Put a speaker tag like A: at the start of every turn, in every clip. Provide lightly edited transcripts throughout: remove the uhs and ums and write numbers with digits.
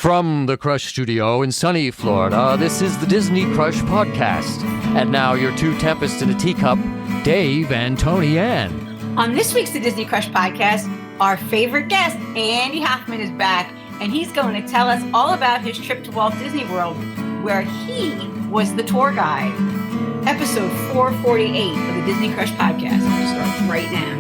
A: From the Crush Studio in sunny Florida, this is the Disney Crush Podcast. And now your two tempests in a teacup, Dave and Tony Ann.
B: On this week's The Disney Crush Podcast, our favorite guest, Andy Hoffman, is back, and he's going to tell us all about his trip to Walt Disney World, where he was the tour guide. Episode 448 of the Disney Crush Podcast starts right now.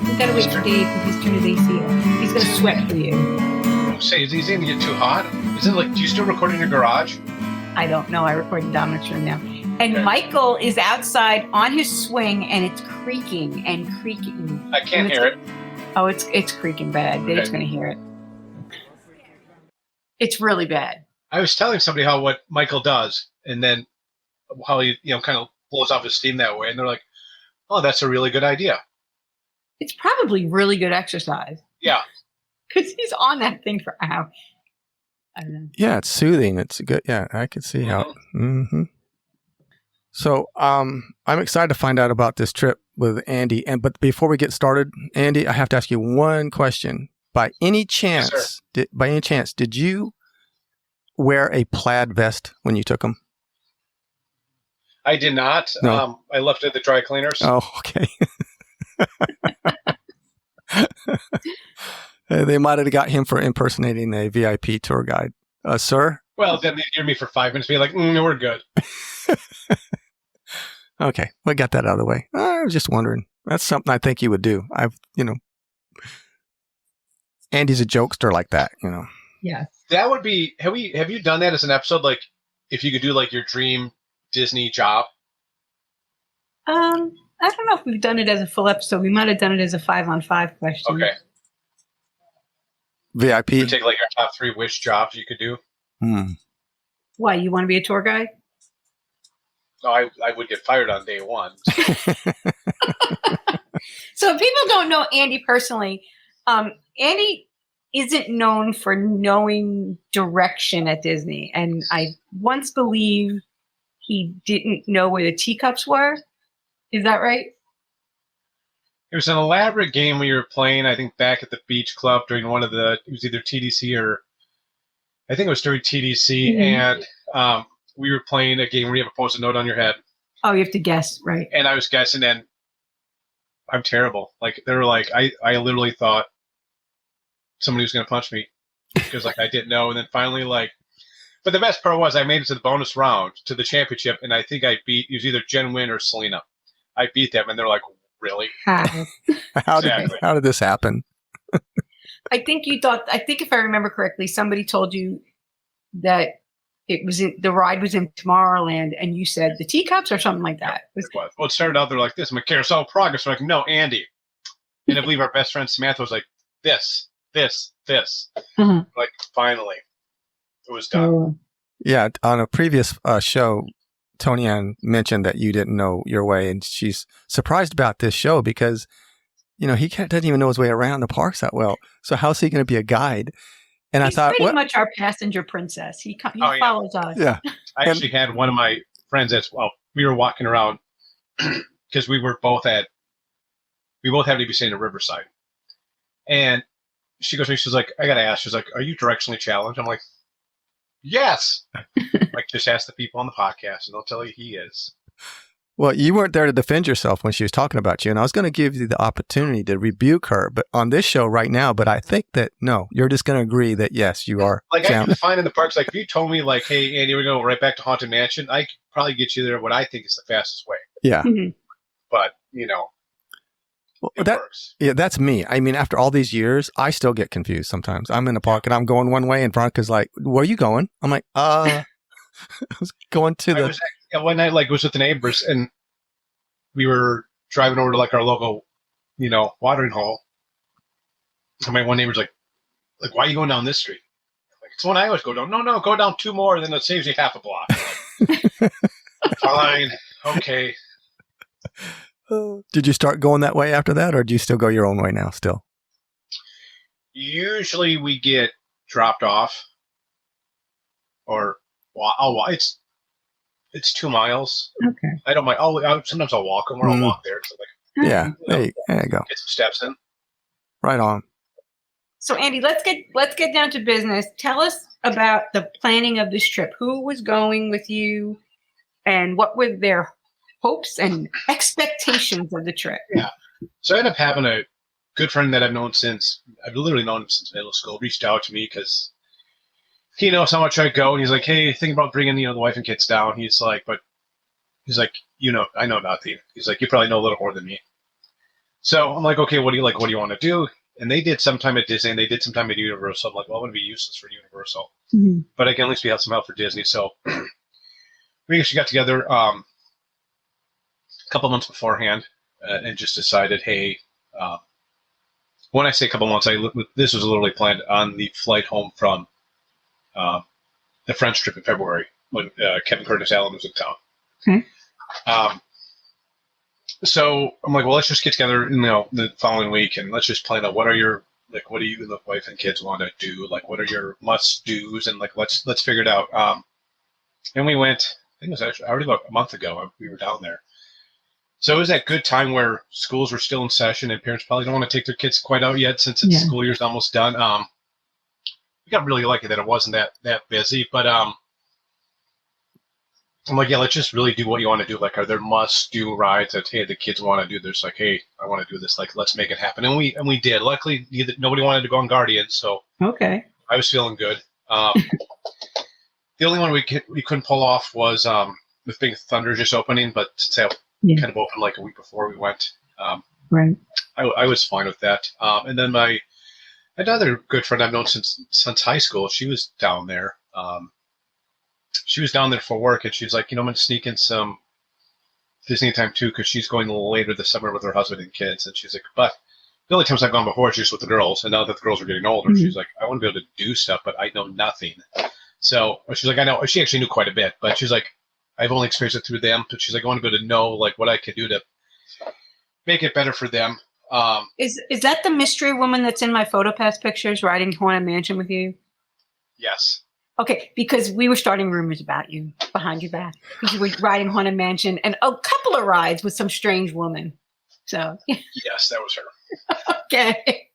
B: We've got to wait for Dave because he's turned his AC on. He's going to sweat for you.
C: Say, is he going to get too hot? Is it like, do you still record in your garage?
B: I don't know. I record in Dominic's room now. And
C: Okay.
B: Michael is outside on his swing, and it's creaking and creaking.
C: I can't hear it.
B: Oh, it's creaking bad. Dave's going to hear it. It's really bad.
C: I was telling somebody what Michael does, and then how he kind of blows off his steam that way, and they're like, "Oh, that's a really good idea."
B: It's probably really good exercise
C: Yeah,
B: because he's on that thing for hours. I don't know.
D: Yeah, it's soothing. It's good. Yeah, I could see how. Mm-hmm. So, I'm excited to find out about this trip with Andy. But before we get started, Andy, I have to ask you one question. By any chance,
C: Yes,
D: did you wear a plaid vest when you took them?
C: I did not.
D: No.
C: I left it at the dry cleaners.
D: Oh, okay. They might have got him for impersonating a VIP tour guide. Sir?
C: Well, then they hear me for 5 minutes, be like, "No, we're good."
D: Okay, we got that out of the way. I was just wondering. That's something I think you would do. Andy's a jokester like that,
B: Yeah.
C: That would be. Have you done that as an episode? Like, if you could do like your dream Disney job.
B: I don't know if we've done it as a full episode. We might have done it as a 5-on-5 question.
C: Okay.
D: VIP.
C: You take like your top 3 wish jobs you could do.
B: Why, you want to be a tour guide?
C: No, I would get fired on day one.
B: So if people don't know Andy personally, Andy isn't known for knowing direction at Disney. And I once believed he didn't know where the teacups were. Is that right?
C: It was an elaborate game we were playing, I think, back at the beach club during it was either TDC or, I think it was during TDC, and we were playing a game where you have a post-it note on your head.
B: Oh, you have to guess, right?
C: And I was guessing, and I'm terrible. Like, they were like, I literally thought somebody was going to punch me because, like, I didn't know. And then finally, but the best part was I made it to the bonus round, to the championship, and I think it was either Jen Wynn or Selena. I beat them, and they're like, "Really?"
B: How?
D: How
C: Exactly.
D: did this happen?
B: I think if I remember correctly, somebody told you that the ride was in Tomorrowland, and you said the teacups or something like that.
C: It was. Well, it started out there like this. I'm like, "Carousel of Progress." I'm like, "No, Andy." And I believe our best friend Samantha was like, "This."
B: Mhm.
C: Like, finally, it was done.
D: Yeah, on a previous show, Tony Ann mentioned that you didn't know your way, and she's surprised about this show because, he doesn't even know his way around the parks that well. So how's he going to be a guide? And
B: He's
D: I thought,
B: pretty much our passenger princess. He
C: yeah.
B: follows us.
D: yeah,
C: I actually had one of my friends we were walking around because we both had to be staying in Riverside. And she goes to me, she's like, "I got to ask." She's like, "Are you directionally challenged?" I'm like, "Yes." Like, just ask the people on the podcast and they'll tell you he is.
D: Well, you weren't there to defend yourself when she was talking about you, and I was going to give you the opportunity to rebuke her, but on this show right now. But I think that no, you're just going to agree that yes, you are.
C: Like, I can find in the parks, like, if you told me, like, "Hey, Andy, we're going right back to Haunted Mansion," I could probably get you there what I think is the fastest way.
D: Yeah.
B: Mhm.
C: But,
D: Well,
C: it works.
D: Yeah, that's me. I mean, after all these years, I still get confused sometimes. I'm in the park and I'm going one way, and Veronica's like, "Where are you going?" I'm like, I was going to the.
C: One night, like, was with the neighbors, and we were driving over to, like, our local, watering hole. And my one neighbor's like, "Why are you going down this street?" Like, "It's the one I always go down." "No, go down 2 more, then it saves you half a block." Fine. Okay.
D: Did you start going that way after that, or do you still go your own way now still?
C: Usually we get dropped off, or it's It's 2 miles.
B: Okay.
C: I don't mind. Sometimes I'll walk them or I'll walk there. So
D: Yeah, there you go.
C: get some steps in.
D: Right on.
B: So Andy, let's get down to business. Tell us about the planning of this trip. Who was going with you, and what were their hopes and expectations of the trip?
C: Yeah. So I ended up having a good friend that I've literally known him since middle school, reached out to me because he knows how much I go, and he's like, "Hey, think about bringing the wife and kids down." He's like, I know nothing. He's like, "You probably know a little more than me." So I'm like, "Okay, what do you like? What do you want to do?" And they did some time at Disney, and they did some time at Universal. I'm like, "Well, I'm going to be useless for Universal, but I can at least be out some help for Disney." So we actually got together a couple months beforehand and just decided, hey. When I say a couple months, this was literally planned on the flight home from the French trip in February when Kevin Curtis Allen was in town.
B: Okay.
C: So I'm like, well, let's just get together, the following week, and let's just plan out what do you and the wife and kids want to do? Like, what are your must do's? And like, let's figure it out. And we went. I think it was actually already about a month ago. We were down there. So it was that good time where schools were still in session and parents probably don't want to take their kids quite out yet since the school year's almost done. We got really lucky that it wasn't that busy, but I'm like, yeah, let's just really do what you want to do. Like, are there must-do rides that, hey, the kids want to do this? Like, hey, I want to do this. Like, let's make it happen. And we did. Luckily, nobody wanted to go on Guardian, so
B: okay.
C: I was feeling good. The only one we couldn't pull off was with Big Thunder just opening, but since that kind of opened like a week before we went.
B: Right.
C: I was fine with that. And then my another good friend I've known since high school, she was down there. She was down there for work, and she's like, I'm going to sneak in some Disney time too, because she's going later this summer with her husband and kids. And she's like, but the only times I've gone before is just with the girls. And now that the girls are getting older, she's like, I want to be able to do stuff, but I know nothing. So she's like, I know. She actually knew quite a bit, but she's like, I've only experienced it through them, but she's like, I want to be able to know like what I could do to make it better for them.
B: Is that the mystery woman that's in my PhotoPass pictures riding Haunted Mansion with you?
C: Yes.
B: Okay, because we were starting rumors about you behind your back. You were riding Haunted Mansion and a couple of rides with some strange woman. So
C: yes, that was her.
B: Okay.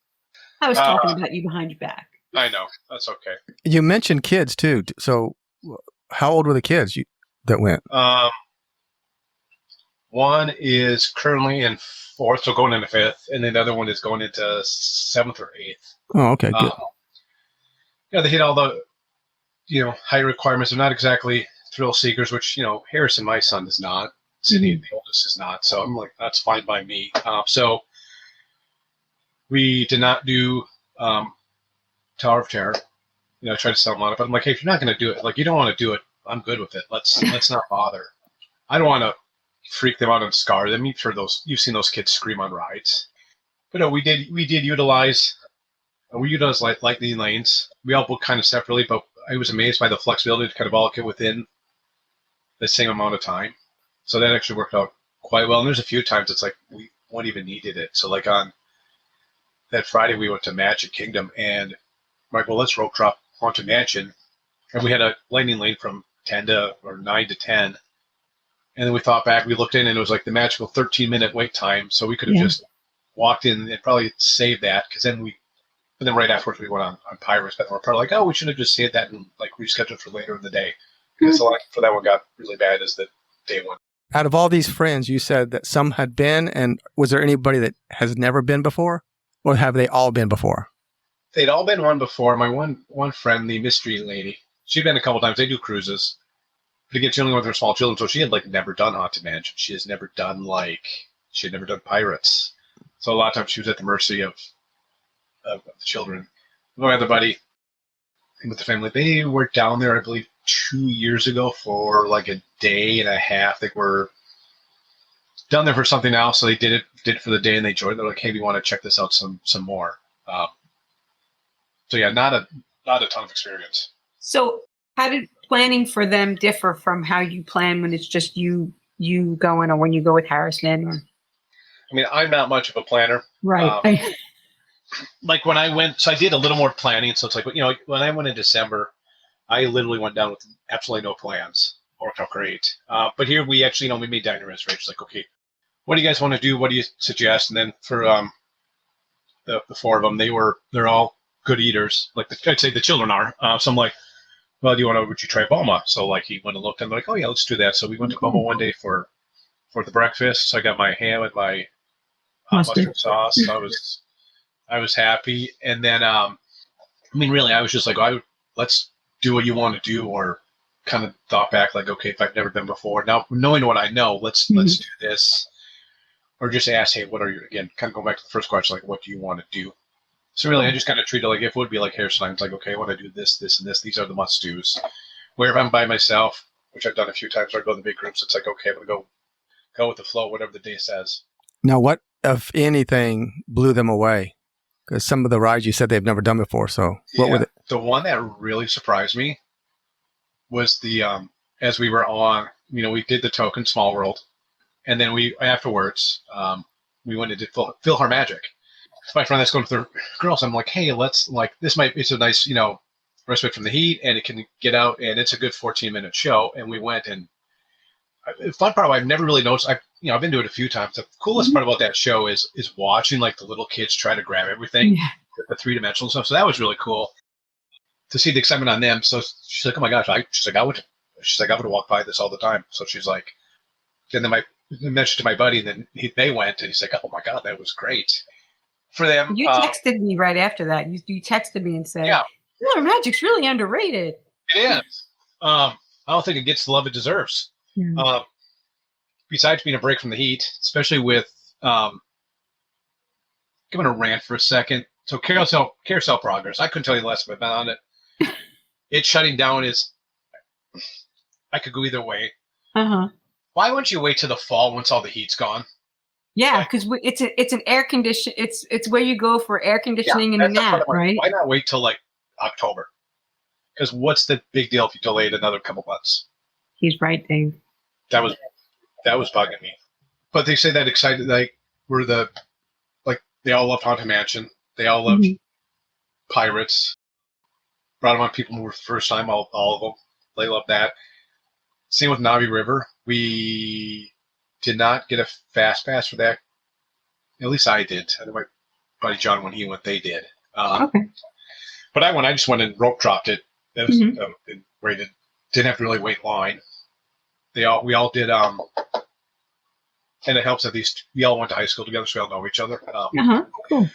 B: I was talking about you behind your back.
C: I know. That's okay.
D: You mentioned kids too. So how old were the kids that went?
C: One is currently in 4th, so going into 5th, and then the other one is going into 7th or 8th.
D: Oh, okay, good.
C: They hit all the, high requirements. They're not exactly thrill seekers, which, Harrison, my son, is not. Sydney, the oldest, is not. So I'm like, that's fine by me. So we did not do Tower of Terror. I tried to sell them on it, but I'm like, hey, if you're not going to do it, like, you don't want to do it, I'm good with it. Let's not bother. I don't want to freak them out and scar them. You've seen those kids scream on rides. But no, we did utilize like lightning lanes. We all booked kind of separately, but I was amazed by the flexibility to kind of all get within the same amount of time. So that actually worked out quite well. And there's a few times it's like we wouldn't even needed it. So like on that Friday we went to Magic Kingdom, and I'm like, well, let's rope drop Haunted Mansion. And we had a lightning lane from 9 to 10. And then we thought back, we looked in, and it was like the magical 13-minute wait time. So we could have just walked in and probably saved that, because then right afterwards we went on Pirates. But we're probably like, oh, we should have just saved that and like rescheduled for later in the day. Because the line for that one got really bad as the day one.
D: Out of all these friends, you said that some had been, and was there anybody that has never been before? Or have they all been before?
C: They'd all been one before. My one friend, the mystery lady, she'd been a couple times. They do cruises. But again, she only went with her small children, so she had like never done Haunted Mansion. She had never done Pirates. So a lot of times she was at the mercy of the children. My other buddy with the family, they were down there, I believe, 2 years ago for like a day and a half. They were down there for something else, so they did it for the day, and they enjoyed it. They're like, hey, we want to check this out some more. So yeah, not a ton of experience.
B: So how did planning for them differ from how you plan when it's just you going, or when you go with Harrison? Or...
C: I mean, I'm not much of a planner.
B: Right.
C: Like when I went, so I did a little more planning. So it's like, when I went in December, I literally went down with absolutely no plans. worked out great. But here we actually, we made dining reservations. Like, okay, what do you guys want to do? What do you suggest? And then for the four of them, they're all good eaters. Like I'd say the children are. So I'm like, well, would you try Boma? So like he went and looked and like, oh yeah, let's do that. So we went to Boma one day for the breakfast. So I got my ham and my mustard sauce. I was happy. And then, really, I was just like, let's do what you want to do, or kind of thought back like, okay, if I've never been before, now knowing what I know, let's do this, or just ask, hey, what are you, again, kind of going back to the first question, like, what do you want to do? So really, I just kind of treat it like if it would be like hairstyles, like, okay, I want to do this, this, and this. These are the must-dos. Where if I'm by myself, which I've done a few times, or I go in the big groups, it's like, okay, I'm going to go with the flow, whatever the day says.
D: Now, what, if anything, blew them away? Because some of the rides you said they've never done before. So what were
C: the one that really surprised me was the as we were on, we did the token Small World, and then we afterwards we went and did Philhar Magic. My friend that's going with their girls, I'm like, hey, it's a nice respite from the heat, and it can get out, and it's a good 14-minute show. And we went, and the fun part I've never really noticed. I've been to it a few times. The coolest part about that show is watching like the little kids try to grab everything, the 3-dimensional stuff. So that was really cool to see the excitement on them. So she's like, oh my gosh, I would walk by this all the time. So she's like, and then I mentioned to my buddy, and then they went, and he's like, oh my God, that was great for them.
B: You texted me right after that. You texted me and said, Philhar Magic's really underrated.
C: It is. I don't think it gets the love it deserves. Yeah. Besides being a break from the heat, especially with, I'm going to rant for a second. So carousel progress, I couldn't tell you the last time I've been on it. It shutting down I could go either way. Why wouldn't you wait till the fall once all the heat's gone?
B: Yeah, because it's an air condition. It's where you go for air conditioning and a nap, right? Why
C: not wait till like October? Because what's the big deal if you delay it another couple months?
B: He's right, Dave.
C: That was bugging me. But they say that excited, like they all loved Haunted Mansion. They all loved Pirates. Brought them on people who were first time, all of them. They loved that. Same with Navi River. We did not get a fast pass for that. At least I did. I know my buddy John, when he went, they did. Okay. But I just went and rope dropped it. That was rated. Didn't have to really wait line. We all did, and it helps that we all went to high school together, so we all know each other.
B: Cool.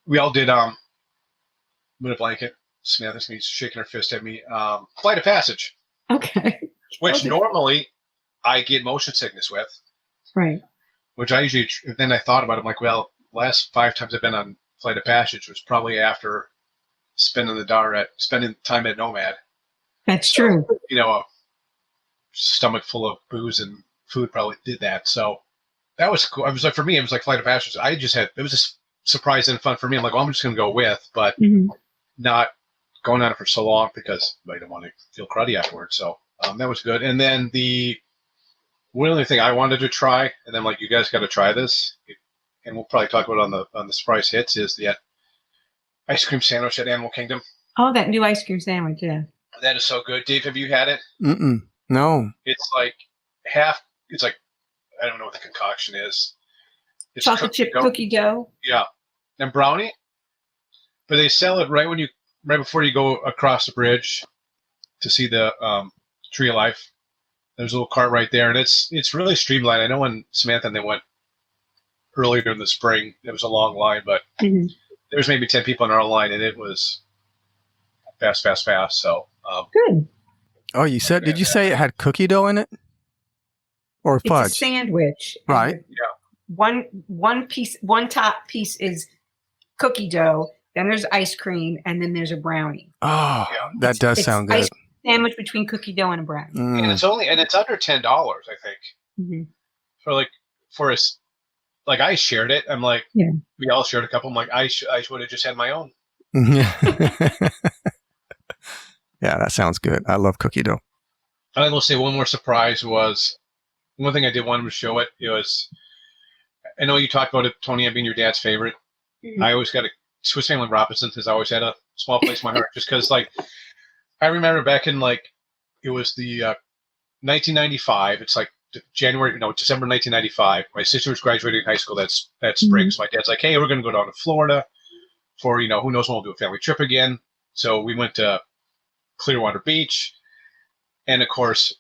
C: We all did, with a blanket. Samantha's shaking her fist at me. Flight of Passage.
B: Okay.
C: Which normally I get motion sickness with.
B: Right.
C: Which I usually, then I thought about it, I'm like, well, last 5 times I've been on Flight of Passage was probably after spending time at Nomad.
B: That's true.
C: A stomach full of booze and food probably did that. So that was cool. I was like, for me, it was like Flight of Passage. It was just surprise and fun for me. I'm like, well, I'm just going to go with, but not going on it for so long because I don't want to feel cruddy afterwards. So that was good. And then the one other thing I wanted to try, and then like, you guys got to try this, and we'll probably talk about it on the surprise hits, is the ice cream sandwich at Animal Kingdom.
B: Oh, that new ice cream sandwich, yeah.
C: That is so good. Dave, have you had it?
D: No.
C: It's like I don't know what the concoction is. It's
B: chocolate chip cookie dough.
C: Yeah. And brownie. But they sell it right before you go across the bridge to see the Tree of Life. There's a little cart right there, and it's really streamlined. I know when Samantha and they went earlier in the spring, it was a long line, but there was maybe 10 people in our line, and it was fast. So
B: good.
D: Oh, did you say it had cookie dough in it? Or fudge?
B: It's a sandwich.
D: Right.
C: Yeah.
B: One top piece is cookie dough, then there's ice cream, and then there's a brownie.
D: Oh, that does sound good.
B: Ice cream sandwich between cookie dough and a brownie.
C: And it's under $10, I think. For us, like I shared it. I'm like, we all shared a couple. I'm like, I would have just had my own.
D: Yeah, that sounds good. I love cookie dough.
C: I will say one more surprise was one thing I did want to show it. It was, I know you talked about it, Tony, being your dad's favorite. I always got a Swiss Family Robinson has always had a small place in my heart, just because like I remember back in like it was the 1995. It's like December 1995. My sister was graduating high school that spring. So my dad's like, hey, we're going to go down to Florida for, who knows when we'll do a family trip again. So we went to Clearwater Beach. And of course,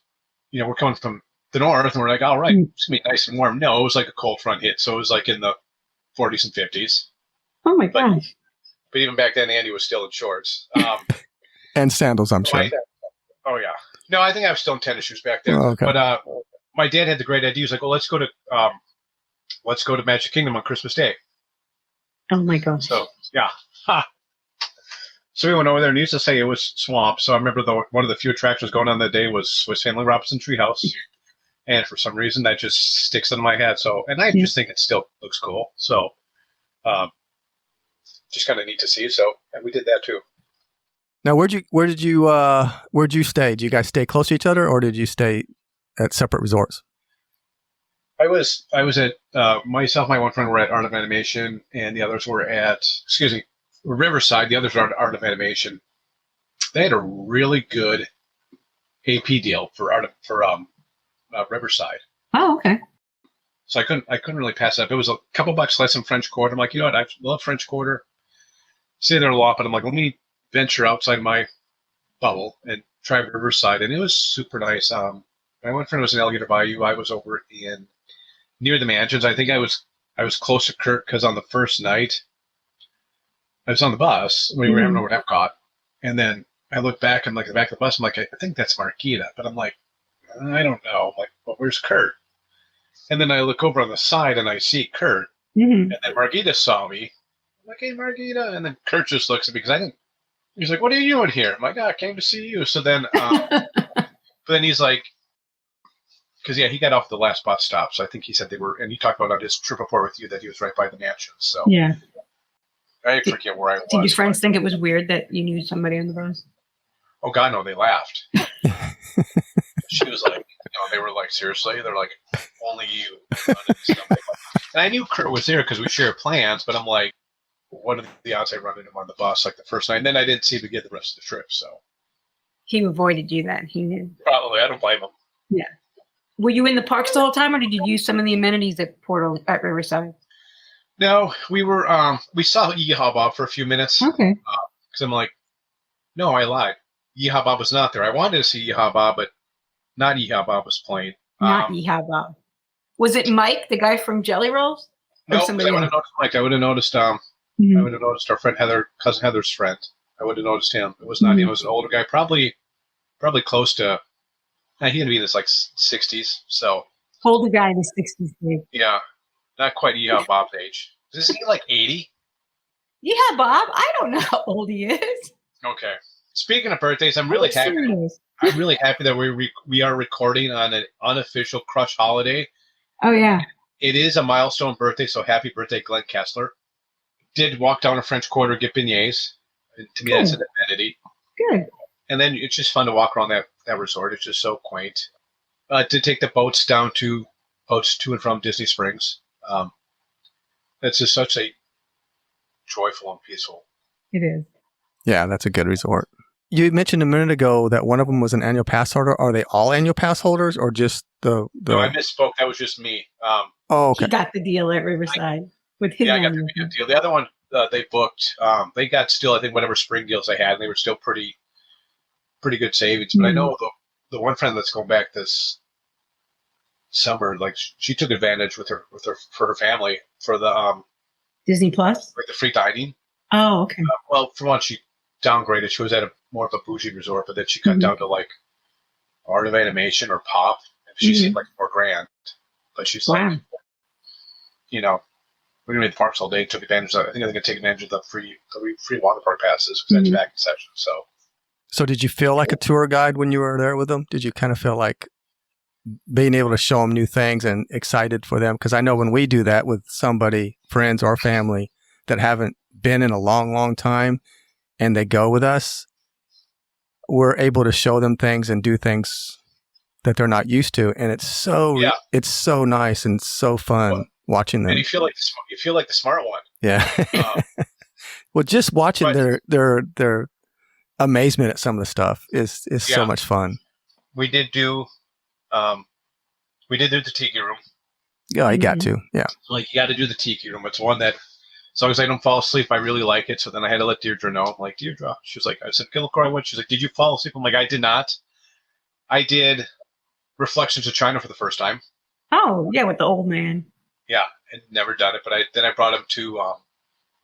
C: we're coming from the north and we're like, all right, it's going to be nice and warm. No, it was like a cold front hit. So it was like in the 40s and 50s.
B: Oh my gosh.
C: But even back then, Andy was still in shorts.
D: And sandals, I'm sure.
C: Oh, yeah. No, I think I was still in tennis shoes back then.
D: Oh, okay.
C: But my dad had the great idea. He was like, well, let's go to Magic Kingdom on Christmas Day.
B: Oh, my gosh.
C: So, yeah. So we went over there, and needless to say, it was swamp. So I remember one of the few attractions going on that day was Family Robinson Treehouse. And for some reason, that just sticks in my head. So, and I just think it still looks cool. So, just kind of neat to see. So, and we did that too.
D: Now, where'd you stay? Did you guys stay close to each other, or did you stay at separate resorts?
C: I was at myself, my one friend were at Art of Animation, and the others were at Riverside. The others were at Art of Animation. They had a really good AP deal for Riverside.
B: Oh, okay.
C: So I couldn't really pass it up. It was a couple bucks less than French Quarter. I'm like, what? I love French Quarter. Stay there a lot, but I'm like, let me venture outside my bubble and try Riverside, and it was super nice. My one friend was in Alligator Bayou. I was over near the mansions. I think I was close to Kurt because on the first night I was on the bus. We were having over at Epcot, and then I look back and like the back of the bus. I'm like, I think that's Marquita, but I'm like, I don't know. I'm like, well, where's Kurt? And then I look over on the side and I see Kurt, and then Marquita saw me. I'm like, hey, Marquita, and then Kurt just looks at me because I didn't. He's like, what are you doing here? I'm like, I came to see you. So then, but then he's like, because he got off the last bus stop. So I think he said they were, and he talked about on his trip report with you that he was right by the mansion. So
B: yeah,
C: I forget where I was.
B: Did your friends think it was weird that you knew somebody on the bus?
C: Oh God, no, they laughed. She was like, they were like, seriously? They're like, only you. And I knew Kurt was there because we share plans, but I'm like, what are the odds I run into him on the bus like the first night? And then I didn't see him again the rest of the trip. So
B: he avoided you then. He knew.
C: Probably. I don't blame him.
B: Yeah. Were you in the parks the whole time, or did you use some of the amenities at Riverside?
C: No, we were. We saw Yeehaw Bob for a few minutes.
B: Okay.
C: Because I'm like, no, I lied. Yeehaw Bob was not there. I wanted to see Yeehaw Bob, but not Yeehaw Bob was playing.
B: Not Yeehaw Bob. Was it Mike, the guy from Jelly Rolls?
C: No, I would have noticed Mike. I would have noticed. I would have noticed our friend Heather, cousin Heather's friend. I would have noticed him. It was not him. It was an older guy, probably close to. He had to be in his like 60s. So
B: older guy in his 60s.
C: Yeah, not quite Yeehaw Bob's age. Is he like 80?
B: Yeehaw Bob, I don't know how old he is.
C: Okay. Speaking of birthdays, I'm really happy. I'm really happy that we are recording on an unofficial Crush holiday.
B: Oh yeah.
C: It is a milestone birthday, so happy birthday, Glenn Kessler. Did walk down a French Quarter, get beignets. To me, that's an amenity.
B: Good.
C: And then it's just fun to walk around that resort. It's just so quaint. To take the boats to and from Disney Springs. That's just such a joyful and peaceful.
B: It is.
D: Yeah, that's a good resort. You mentioned a minute ago that one of them was an annual pass holder. Are they all annual pass holders, or just the?
C: No, I misspoke. That was just me.
D: Oh, okay.
B: He got the deal at Riverside with his.
C: Yeah, I got the deal. The other one they booked. They got still, I think, whatever spring deals they had, and they were still pretty good savings. But I know the one friend that's going back this summer, like she took advantage for her family for the
B: Disney Plus,
C: like the free dining.
B: Oh, okay.
C: Well, for one, she downgraded. She was at more of a bougie resort, but then she cut down to like Art of Animation or Pop. She seemed like $4,000, but she's like, we're gonna be at the parks all day. Took advantage of. I think I'm gonna take advantage of the free water park passes because that's back in session. So
D: did you feel like a tour guide when you were there with them? Did you kind of feel like being able to show them new things and excited for them? Because I know when we do that with somebody, friends or family that haven't been in a long, long time, and they go with us, we're able to show them things and do things that they're not used to, and it's so nice and so fun watching them.
C: And you feel like the smart one.
D: Yeah. Well, just watching their amazement at some of the stuff is so much fun.
C: We did do We did do the tiki room.
D: Yeah, I got to. Yeah.
C: So, like, you got to do the tiki room. It's one that, as long as I don't fall asleep, I really like it. So then I had to let Deirdre know. I'm like, Deirdre, she was like, I said, look where I went. She's like, did you fall asleep? I'm like, I did not. I did Reflections of China for the first time.
B: Oh, yeah, with the old man.
C: Yeah, I'd never done it, but I brought him to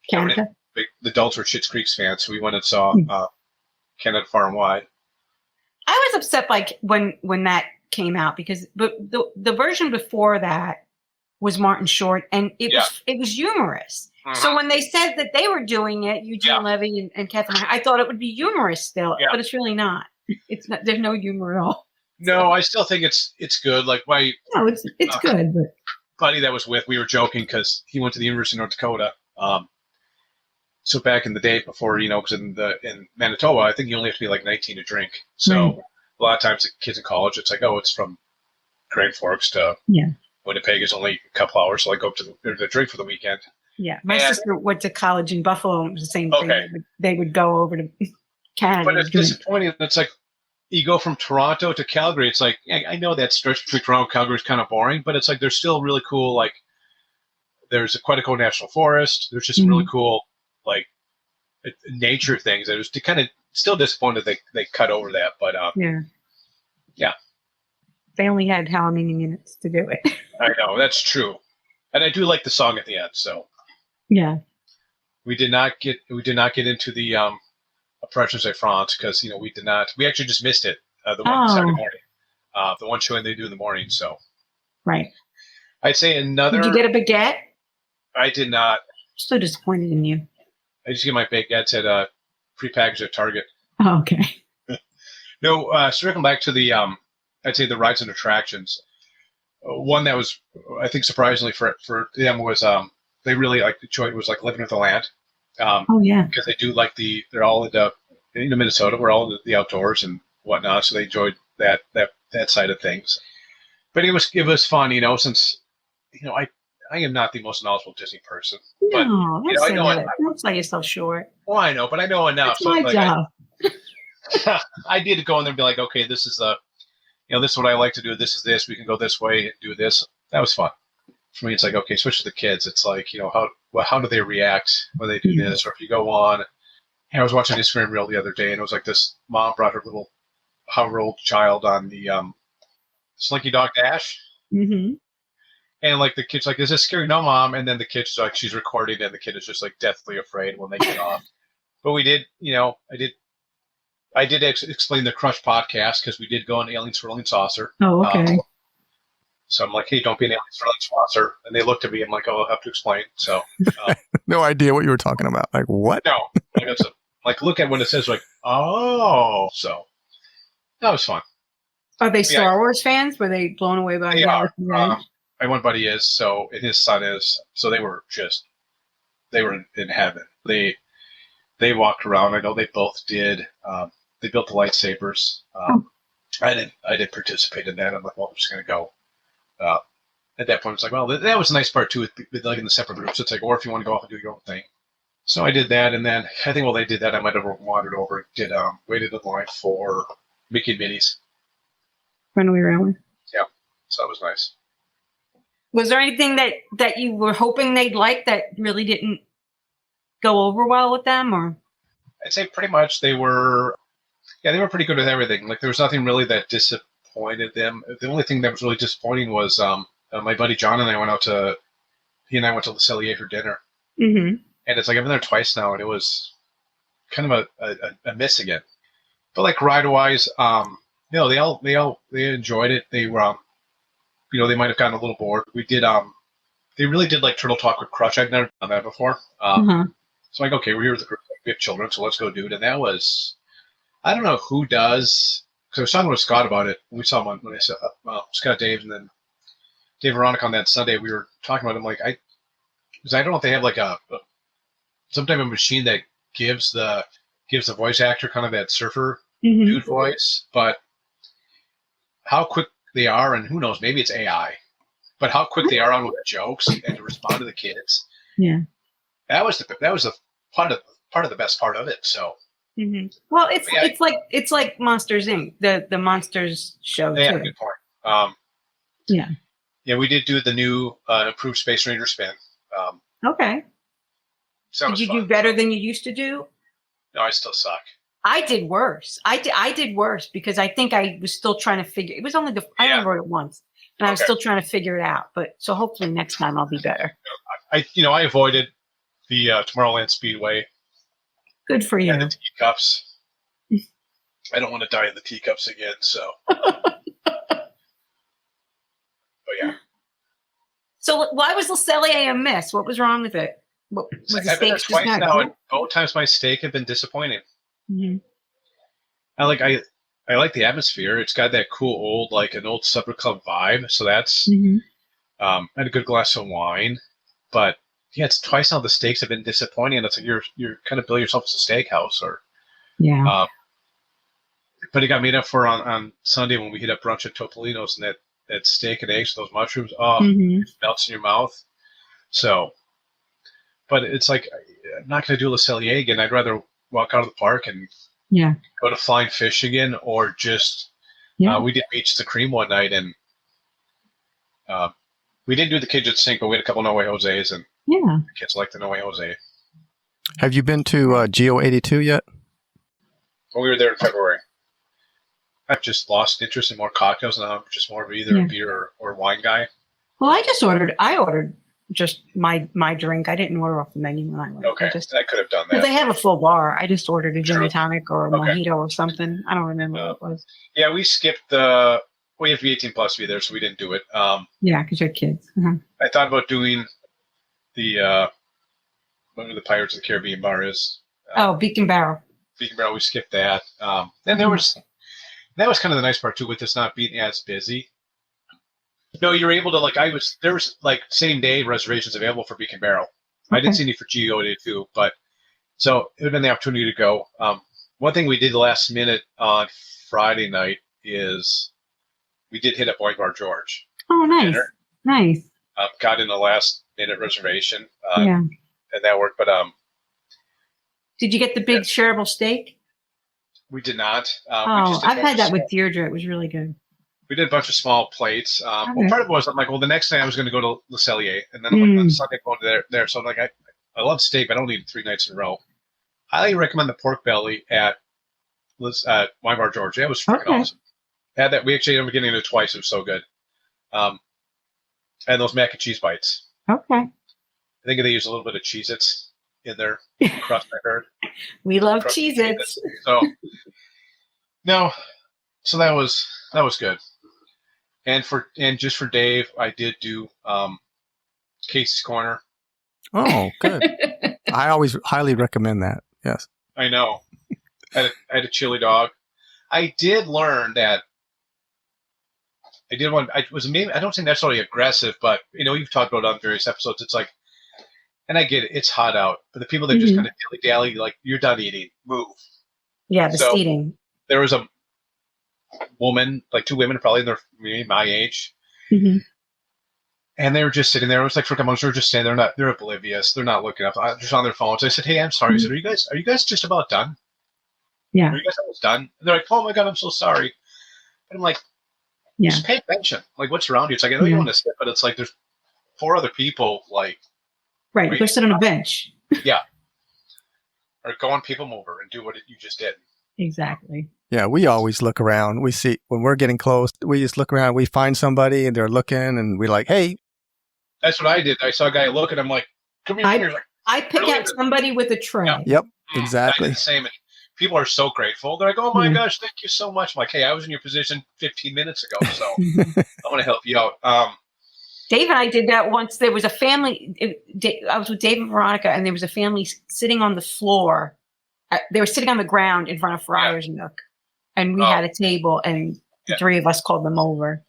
B: Canada.
C: The adults were Schitt's Creek fans, so we went and saw Canada Far and Wide.
B: I was upset like when that came out because the version before that was Martin Short, and it was humorous. Mm-hmm. So when they said that they were doing it, Eugene Levy and Catherine, I thought it would be humorous still, but it's really not. It's not. There's no humor at all.
C: No, I still think it's good. Like
B: it's good. But
C: buddy that was with, we were joking because he went to the University of North Dakota. So back in the day before, because in Manitoba, I think you only have to be like 19 to drink. So a lot of times the kids in college, it's like, it's from Grand Forks to Winnipeg is only a couple hours, so I go up to the drink for the weekend.
B: Yeah, my sister went to college in Buffalo, and it was the same thing. They would go over to Canada.
C: But it's disappointing. It's like you go from Toronto to Calgary. It's like, I know that stretch between Toronto and Calgary is kind of boring, but it's like there's still really cool, like there's a Quetico National Forest. There's just some really cool, like, nature things. I was kind of still disappointed they cut over that, but yeah.
B: They only had how many minutes to do it?
C: I know, that's true. And I do like the song at the end, so.
B: Yeah.
C: We did not get into the Impressions de France because, we actually just missed it, the one Saturday morning. The one showing they do in the morning, so.
B: Right.
C: I'd say another.
B: Did you get a baguette? I
C: did not.
B: I'm so disappointed in you.
C: I just get my baguettes at prepackaged at Target.
B: Oh, okay.
C: No, circling back to the, I'd say the rides and attractions. One that was, I think, surprisingly for them was they really enjoyed was like Living with the Land. Because they do they're all in Minnesota. We're all in the outdoors and whatnot, so they enjoyed that side of things. But it was fun, since I am not the most knowledgeable Disney person. But,
B: don't sell yourself short.
C: Well, I know, but I know enough.
B: It's my job.
C: I did go in there and be like, okay, this is this is what I like to do. This is this. We can go this way and do this. That was fun. For me, it's like, okay, switch to the kids. It's like, how do they react when they do this? Or if you go on. I was watching Instagram Reel the other day, and it was like this mom brought her little however-old child on the Slinky Dog Dash. Mm-hmm. And like the kid's like, is this scary? No, Mom. And then the kid's like, she's recording, and the kid is just like deathly afraid when they get off. But we did, I did explain the Crush podcast because we did go on Aliens Swirling Saucer.
B: Oh, okay.
C: So I'm like, hey, don't be an Alien Swirling Saucer. And they looked at me. I'm like, I'll have to explain. So
D: no idea what you were talking about. Like, what?
C: No. Look at when it says like, oh. So that was fun.
B: Are they Star Wars fans? Were they blown away by
C: it? My one buddy is, so, and his son is. So they were in heaven. They walked around. I know they both did. They built the lightsabers. I didn't participate in that. I'm like, well, I'm just going to go. At that point, it's like, well, that was a nice part too, with like in the separate groups. It's like, or if you want to go off and do your own thing. So I did that, and then I think while they did that, I might have wandered over and waited in line for Mickey and Minnie's.
B: Runaway Railway.
C: Yeah, so that was nice.
B: Was there anything that you were hoping they'd like that really didn't go over well with them, or?
C: I'd say pretty much they were pretty good with everything. Like there was nothing really that disappointed them. The only thing that was really disappointing was my buddy John and I went to Le Cellier for dinner. Mm-hmm. And it's like I've been there twice now, and it was kind of a miss again. But like ride wise, they enjoyed it. They were, they might have gotten a little bored. We did, they really did like Turtle Talk with Crush. I'd never done that before. So like, okay, we're here with the group. We have children, so let's go do it. And that was, I don't know who does, because I was talking with Scott about it. We saw him when I said, Scott, Dave, and then Dave Veronica on that Sunday. We were talking about him like, because I don't know if they have like some type of machine that gives the voice actor kind of that surfer dude voice, but how quick they are, and who knows, maybe it's AI, but how quick they are on with the jokes and to respond to the kids.
B: Yeah,
C: that was the part of the best part of it. So,
B: well, it's like Monsters Inc. the Monsters show
C: yeah,
B: too.
C: good point.
B: Yeah.
C: Yeah, we did do the new improved Space Ranger spin.
B: Okay.
C: So that
B: Did
C: was
B: you
C: fun.
B: do better than you used to do?
C: No, I still suck.
B: I did worse. I did worse because I think I was still trying to figure. It was only I only wrote it once, and I was still trying to figure it out. But so hopefully next time I'll be better.
C: I avoided the Tomorrowland Speedway
B: Good for you.
C: and the teacups. I don't want to die in the teacups again. So, but yeah.
B: So why was Le Cellier a miss? What was wrong with it? What, was
C: I've
B: the
C: been there
B: steaks just
C: twice
B: not
C: now,
B: good?
C: and both times my steak have been disappointing.
B: Mhm.
C: I like the atmosphere. It's got that cool old, like an old supper club vibe. So that's
B: Mhm.
C: and a good glass of wine. But yeah, it's twice now the steaks have been disappointing. And it's like you're kind of building yourself as a steakhouse, or
B: Yeah.
C: but it got made up for on Sunday when we hit up brunch at Topolino's, and that steak and eggs, those mushrooms, it melts in your mouth. So, but it's like I'm not going to do Le Cellier again. I'd rather walk out of the park and go to Flying Fish again, or just we did Beach to Cream one night, and we didn't do the Kitchen Sink, but we had a couple No Way Jose's, and the kids liked the No Way Jose.
D: Have you been to Geo 82 yet?
C: Well, we were there in February. I've just lost interest in more cocktails, and I'm just more of either a beer or wine guy.
B: Well, I ordered just my drink. I didn't order off the menu when I went.
C: Okay, I could have done that.
B: They have a full bar. I just ordered a gin and tonic or a mojito or something. I don't remember what it was.
C: Yeah, we skipped we have to be 18 plus to be there, so we didn't do it.
B: Because you're kids. Uh-huh.
C: I thought about doing the whatever the Pirates of the Caribbean bar is.
B: Beacon Barrel.
C: Beacon Barrel, we skipped that. And that was kind of the nice part too, with this not being as busy. No, you're able to there was same day reservations available for Beacon Barrel. I didn't see any for GO82, but so it would have been the opportunity to go. One thing we did last minute on Friday night is we did hit up Wine Bar George.
B: Oh, nice.
C: Dinner.
B: Nice.
C: Got in a last minute reservation. And that worked. But
B: did you get the big shareable steak?
C: we did not.
B: I've had that with Deirdre. It was really good.
C: We did a bunch of small plates. Well, part of it was I'm like, well, the next day I was going to go to Le Cellier, and then I'm like, on Sunday going to there. So I'm like, I love steak, but I don't eat it 3 nights in a row. Highly recommend the pork belly at Wine Bar George. That was freaking awesome. Had that. We actually ended up getting it twice. It was so good. And those mac and cheese bites.
B: Okay.
C: I think they use a little bit of Cheez-Its in their crust, I heard.
B: We love Cheez-Its.
C: So that was good. And just for Dave, I did do Casey's Corner.
D: Oh, good. I always highly recommend that. Yes.
C: I know. I had a chili dog. I did learn that I don't think necessarily aggressive, but you've talked about it on various episodes. It's like, and I get it, it's hot out, but the people that just kind of dilly-dally, like, you're done eating, move.
B: Yeah, the seating.
C: There was a woman, like 2 women, probably maybe my age, and they were just sitting there. It was like for a couple months, they were just standing there. They're oblivious. They're not looking up. They're just on their phones. I said, "Hey, I'm sorry." I said, "Are you guys just about done?
B: Yeah.
C: Are you guys almost done?" And they're like, "Oh my God, I'm so sorry." And I'm like, just pay attention. Like, what's around you? It's like, I know you want to sit, but it's like there's 4 other people, like,
B: right. Go sit on a bench.
C: Yeah. Or go on People Mover and do what you just did.
B: Exactly.
D: Yeah, we always look around. We see when we're getting close, we just look around. We find somebody and they're looking, and we're like, "Hey."
C: That's what I did. I saw a guy look, and I'm like, "Come here."
B: I pick out somebody with a tray.
C: Yeah.
D: Yep, exactly.
C: I did the same. And people are so grateful. They're like, "Oh my gosh, thank you so much." I'm like, "Hey, I was in your position 15 minutes ago, so I want to help you out."
B: Dave and I did that once. There was a family. I was with Dave and Veronica, and there was a family sitting on the floor. They were sitting on the ground in front of Friar's Nook, and we had a table, and the 3 of us called them over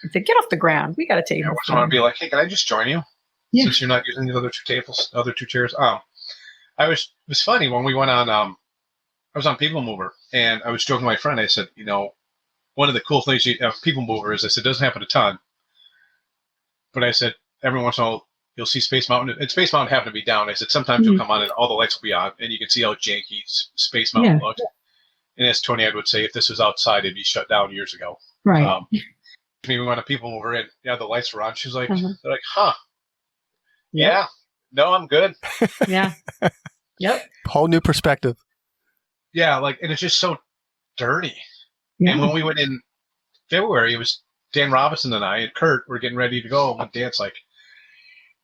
B: and said, "Get off the ground. We got a table."
C: I want to be like, "Hey, can I just join you?" Yeah. Since you're not using the other 2 chairs. It was funny when we went on. I was on People Mover, and I was joking with my friend. I said, one of the cool things of People Mover is, I said, it doesn't happen a ton. But I said, every once in a while, you'll see Space Mountain. And Space Mountain happened to be down. I said, sometimes you'll come on and all the lights will be on, and you can see how janky Space Mountain looks. And as Tony Ed would say, if this was outside, it'd be shut down years ago.
B: Right.
C: me when a people mover in. Yeah, the lights were on. She's like,
B: Uh-huh.
C: they're like, huh? Yeah. No, I'm good.
B: Yeah. Yep.
D: Whole new perspective.
C: Yeah, like, and it's just so dirty.
B: Yeah.
C: And when we went in February, it was Dan Robinson and I and Kurt were getting ready to go. And Dan's like,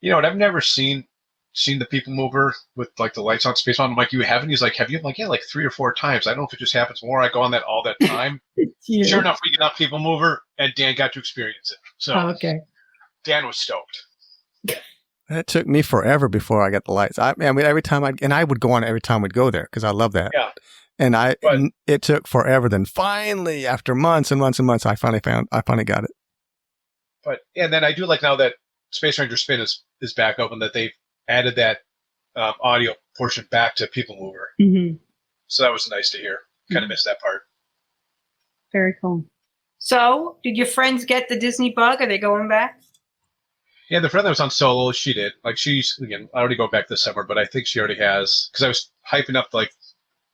C: you know what? I've never seen the people mover with like the lights on, space on. I'm like, you haven't? He's like, have you? I'm like, yeah, like 3 or 4 times. I don't know if it just happens more. I go on that all that time. Sure enough, we get on people mover, and Dan got to experience it. So
B: okay.
C: Dan was stoked.
D: It took me forever before I got the lights. I mean, every time I would go on every time we'd go there because I love that.
C: Yeah.
D: And it took forever. Then finally, after months and months and months, I finally got it.
C: But and then I do like now that Space Ranger Spin is back open, that they've added that audio portion back to People Mover.
B: Mm-hmm.
C: So that was nice to hear. Kind of missed that part.
B: Very cool. So, did your friends get the Disney bug? Are they going back?
C: Yeah, the friend that was on Solo, she did. Like, she's, again, I already go back this summer, but I think she already has, because I was hyping up, like,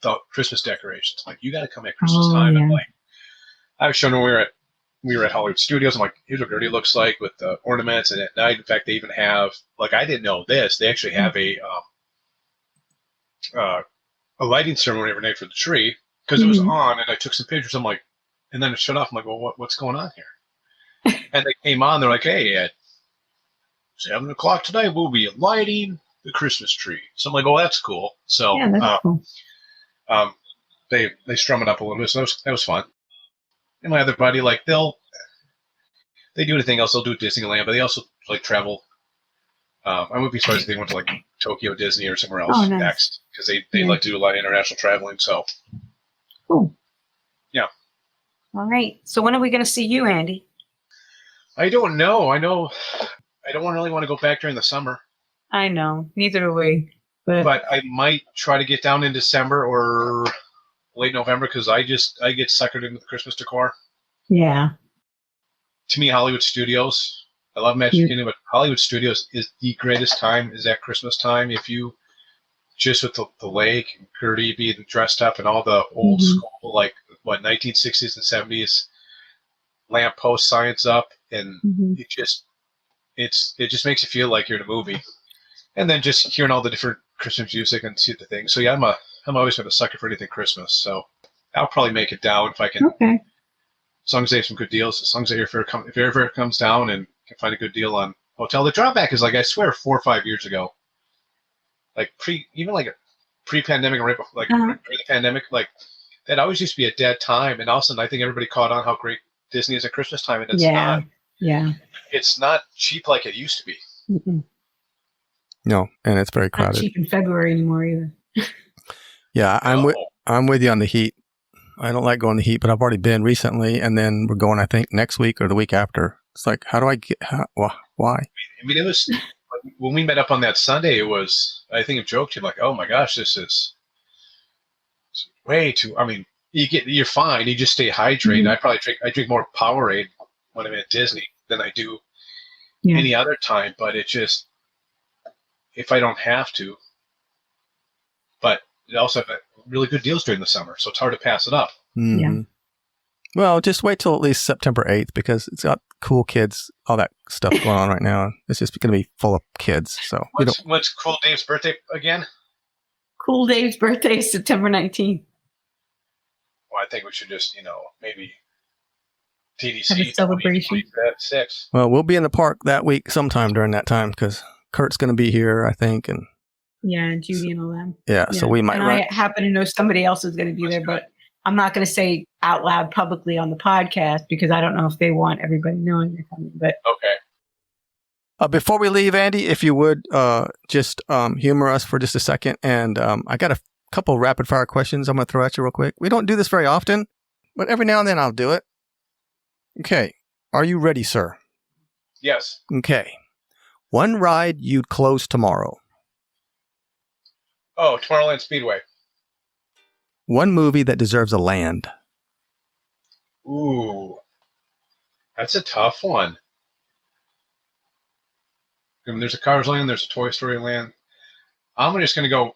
C: the Christmas decorations. Like, you got to come at Christmas time.
B: Yeah.
C: And, like, I was showing her we were at Hollywood Studios. I'm like, here's what it already looks like with the ornaments. And at night, in fact, they even have, like, I didn't know this. They actually have a lighting ceremony every night for the tree because it was on, and I took some pictures. I'm like, and then it shut off. I'm like, well, what's going on here? And they came on. They're like, hey, at 7 o'clock tonight, we'll be lighting the Christmas tree. So I'm like, oh, that's cool. So
B: Yeah, that's cool.
C: they strum it up a little bit. So that was fun. And my other buddy, like, they do anything else. They'll do Disneyland, but they also like travel. I wouldn't be surprised if they went to like Tokyo Disney or somewhere else next, because they like to do a lot of international traveling. So
B: cool.
C: Yeah.
B: All right. So when are we going to see you, Andy?
C: I don't know. I know I don't really want to go back during the summer.
B: I know. Neither do we. But
C: I might try to get down in December or late November, because I get suckered into the Christmas decor.
B: Yeah.
C: To me, Hollywood Studios, I love Magic Kingdom, but Hollywood Studios is the greatest time, is at Christmas time. If you, just with the lake and Gertie being dressed up and all the old school, like, 1960s and 70s lamppost signs up, and it just makes you feel like you're in a movie. And then just hearing all the different Christmas music and see the things. So yeah, I'm always been a sucker for anything Christmas. So I'll probably make it down if I can. Okay. As long as they have some good deals, as long as if airfare comes down and can find a good deal on hotel. The drawback is, like, I swear 4 or 5 years ago, like pre-pandemic, or right before, like during the pandemic, like, that always used to be a dead time. And all of a sudden, I think everybody caught on how great Disney is at Christmas time, and it's not. Yeah. It's not cheap like it used to be.
B: Mm-mm.
D: No, and it's very crowded.
B: Not cheap in February anymore either.
D: Yeah, I'm with you on the heat. I don't like going to the heat, but I've already been recently, and then we're going, I think, next week or the week after. It's like, how do I get? Why?
C: I mean, it was when we met up on that Sunday. It was, I think, a joke to like, oh my gosh, this is way too. I mean, you're fine. You just stay hydrated. I drink more Powerade when I'm at Disney than I do any other time. But it just, if I don't have to. But it also have really good deals during the summer, so it's hard to pass it up.
D: Mm-hmm. Yeah. Well, just wait till at least September 8th, because it's got cool kids, all that stuff going on right now. It's just going to be full of kids. So
C: what's Cool Dave's birthday again?
B: Cool Dave's birthday is September 19th.
C: Well, I think we should just, maybe TDC
B: have a celebration
C: at 6.
D: Well, we'll be in the park that week sometime during that time, because Kurt's going to be here, I think, and
B: and Judy and all them.
D: Yeah, so we might.
B: And I happen to know somebody else is going to be there, but I'm not going to say out loud publicly on the podcast, because I don't know if they want everybody knowing they're coming. But
C: okay.
D: Before we leave, Andy, if you would just humor us for just a second, and I got a couple rapid fire questions I'm going to throw at you real quick. We don't do this very often, but every now and then I'll do it. Okay, are you ready, sir?
C: Yes.
D: Okay, one ride you'd close tomorrow.
C: Oh, Tomorrowland Speedway.
D: One movie that deserves a land.
C: Ooh, that's a tough one. I mean, there's a Cars Land, there's a Toy Story Land. I'm just going to go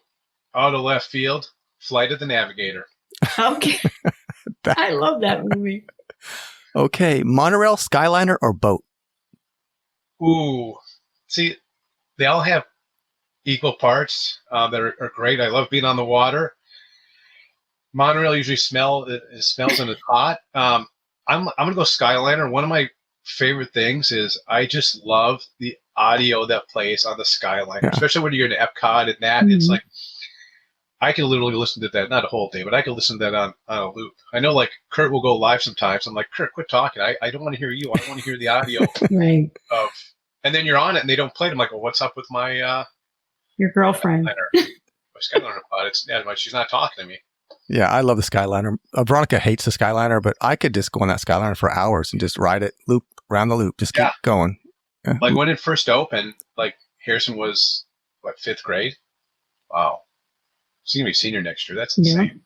C: out of left field, Flight of the Navigator.
B: Okay. I love that movie.
D: Okay, monorail, Skyliner, or boat?
C: Ooh, see, they all have equal parts that are great. I love being on the water. Monorail usually smells and it's hot. I'm gonna go Skyliner. One of my favorite things is I just love the audio that plays on the Skyliner, especially when you're in Epcot and that. Mm-hmm. It's like I can literally listen to that, not a whole day, but I can listen to that on a loop. I know, like, Kurt will go live sometimes. I'm like, Kurt, quit talking. I don't want to hear you. I want to hear the audio.
E: Right.
C: And then you're on it, and they don't play it. I'm like, well, what's up with my
E: your girlfriend?
C: My Skyliner pod. She's not talking to me.
D: Yeah, I love the Skyliner. Veronica hates the Skyliner, but I could just go on that Skyliner for hours and just ride it loop around the loop. Just keep going. Yeah.
C: Like when it first opened, like Harrison was, 5th grade? Wow. She's going to be a senior next year. That's insane.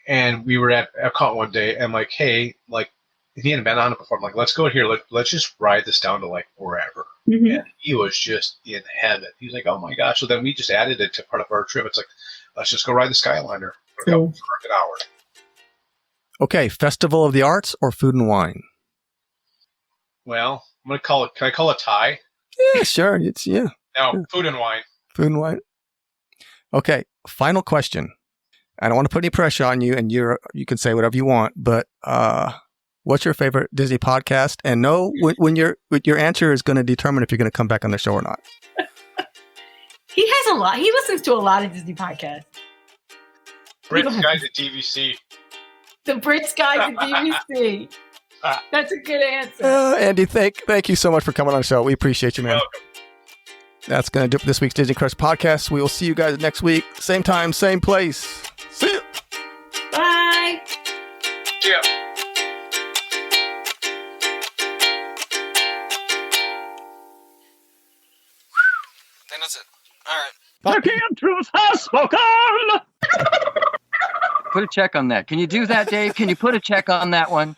C: Yeah. And we were at Epcot one day, and I'm like, hey, like, he hadn't been on it before. I'm like, let's go here. Let's just ride this down to, like, wherever. Mm-hmm. And he was just in heaven. He's like, oh, my gosh. So then we just added it to part of our trip. It's like, let's just go ride the Skyliner for an hour.
D: Okay, Festival of the Arts or Food and Wine?
C: Well, I'm going to call it, can I call it tie?
D: Yeah, sure.
C: No, Food and Wine.
D: Food and Wine. Okay, final question. I don't want to put any pressure on you, and you can say whatever you want, but what's your favorite Disney podcast? And when your answer is going to determine if you're going to come back on the show or not.
B: He has a lot. He listens to a lot of Disney podcasts.
C: Brits Guide to DVC.
B: The Brits Guide to DVC. That's a good answer.
D: Andy, thank you so much for coming on the show. We appreciate you, man.
C: Welcome.
D: That's going to do it for this week's Disney Crush podcast. We will see you guys next week. Same time, same place. See ya.
B: Bye.
C: See ya.
D: I think that's it. All right.
F: The key of truth has spoken!
A: Put a check on that. Can you do that, Dave? Can you put a check on that one?